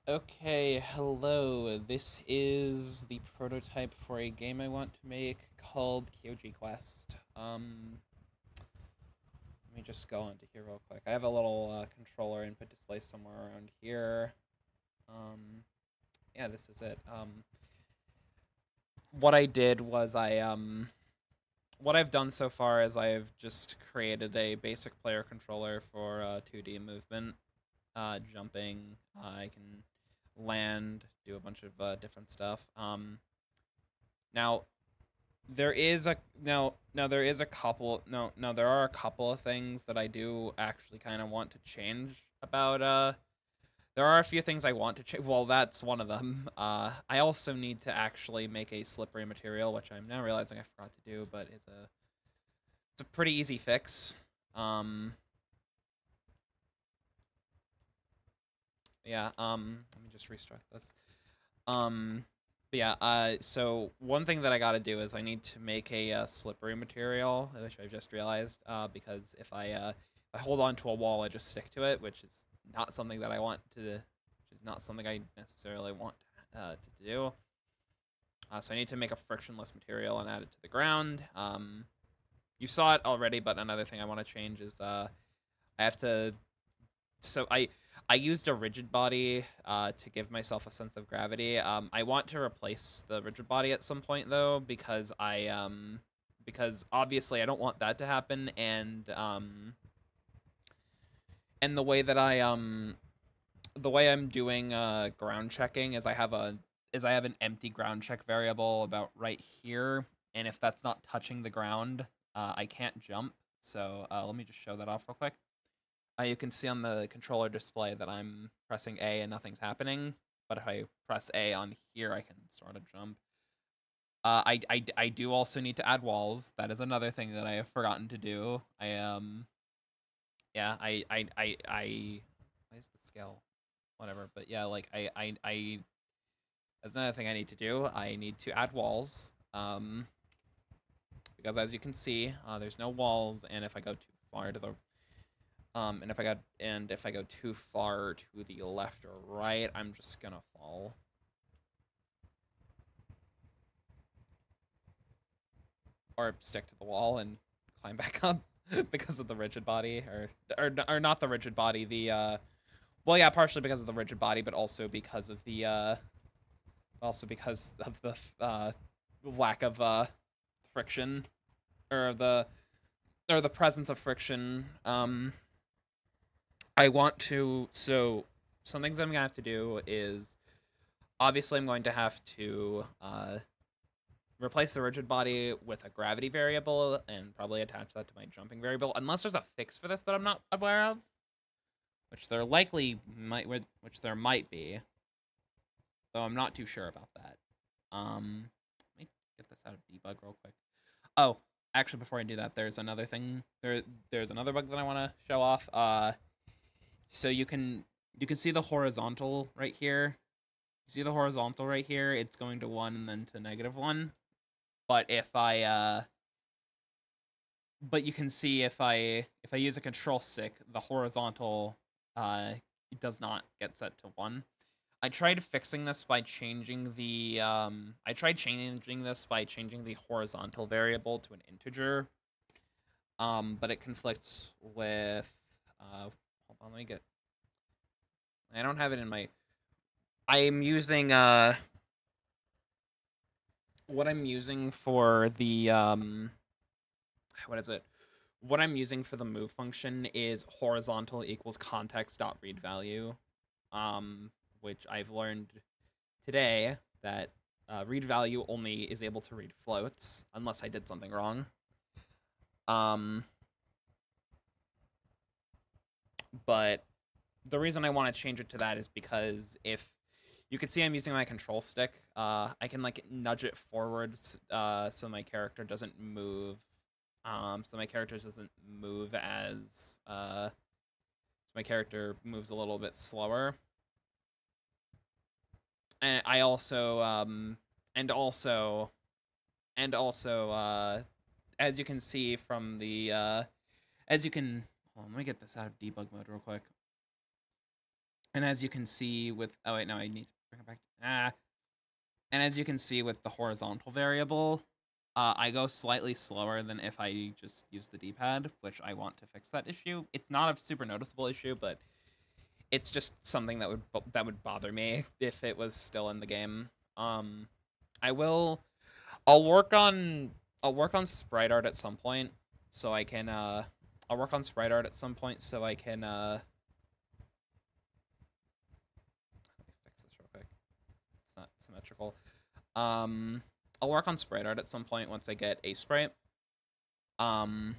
Okay, hello. This is the prototype for a game I want to make called Kyoji Quest. Let me just go into here real quick. I have a little controller input display somewhere around here. Yeah, this is it. What I did was what I've done so far is I've just created a basic player controller for 2D movement, jumping. I can land, do a bunch of different stuff. Now there is a couple no there are a couple of things that I do actually kind of want to change about there are a few things I want to change. Well, that's one of them. I also need to actually make a slippery material, which I'm now realizing I forgot to do, but it's a pretty easy fix. Yeah, let me just restart this. But yeah, so one thing that I gotta do is I need to make a slippery material, which I've just realized, because if I hold on to a wall, I just stick to it, which is not something that I want to, which is not something I necessarily want to do. So I need to make a frictionless material and add it to the ground. You saw it already, but another thing I want to change is I have to so I used a rigid body to give myself a sense of gravity. I want to replace the rigid body at some point though, because obviously I don't want that to happen, and the way I'm doing ground checking is I have an empty ground check variable about right here, and if that's not touching the ground, I can't jump. So let me just show that off real quick. You can see on the controller display that I'm pressing A and nothing's happening. But if I press A on here, I can sort of jump. I do also need to add walls. That is another thing that I have forgotten to do. Yeah, where's the scale? Whatever. But yeah, like, that's another thing I need to do. I need to add walls. Because as you can see, there's no walls, and if I go too far to the and if I go too far to the left or right, I'm just gonna fall. Or stick to the wall and climb back up because of the rigid body, or not the rigid body, the well, yeah, partially because of the rigid body, but also because of the lack of friction, or the presence of friction. I want to so some things I'm gonna have to do is obviously I'm going to have to replace the rigid body with a gravity variable and probably attach that to my jumping variable, unless there's a fix for this that I'm not aware of, which there might be, though I'm not too sure about that. Let me get this out of debug real quick. Oh, actually, before I do that, there's another thing. There's another bug that I want to show off. So you can see the horizontal right here. You see the horizontal right here? It's going to 1 and then to -1. But but you can see if I use a control stick, the horizontal it does not get set to 1. I tried fixing this by changing the horizontal variable to an integer. But it conflicts with hold on, let me get I don't have it in my I'm using what I'm using for the what is it? What I'm using for the move function is horizontal equals context dot read value, which I've learned today that read value only is able to read floats unless I did something wrong. Um, but the reason I want to change it to that is because if you can see I'm using my control stick, I can like nudge it forwards so my character doesn't move. So my character doesn't move as my character moves a little bit slower. And I also and also as you can see from the as you can hold on, let me get this out of debug mode real quick. And as you can see with, oh wait, no, I need to bring it back. And as you can see with the horizontal variable, I go slightly slower than if I just use the D-pad, which I want to fix that issue. It's not a super noticeable issue, but it's just something that would bother me if it was still in the game. I will. I'll work on sprite art at some point, so I can. I'll work on sprite art at some point, so I can. Let me fix this real quick. It's not symmetrical. I'll work on sprite art at some point once I get a sprite. And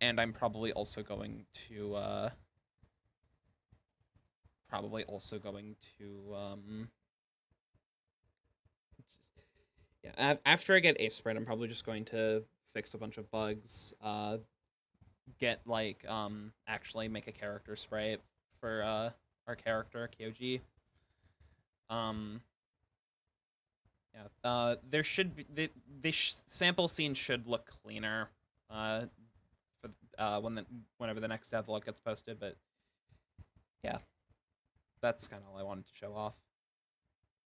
I'm probably also going to yeah, after I get a sprite, I'm probably just going to fix a bunch of bugs, get like actually make a character sprite for our character Kyoji. Yeah, there should be the sample scene should look cleaner for whenever the next devlog gets posted, but yeah, that's kind of all I wanted to show off.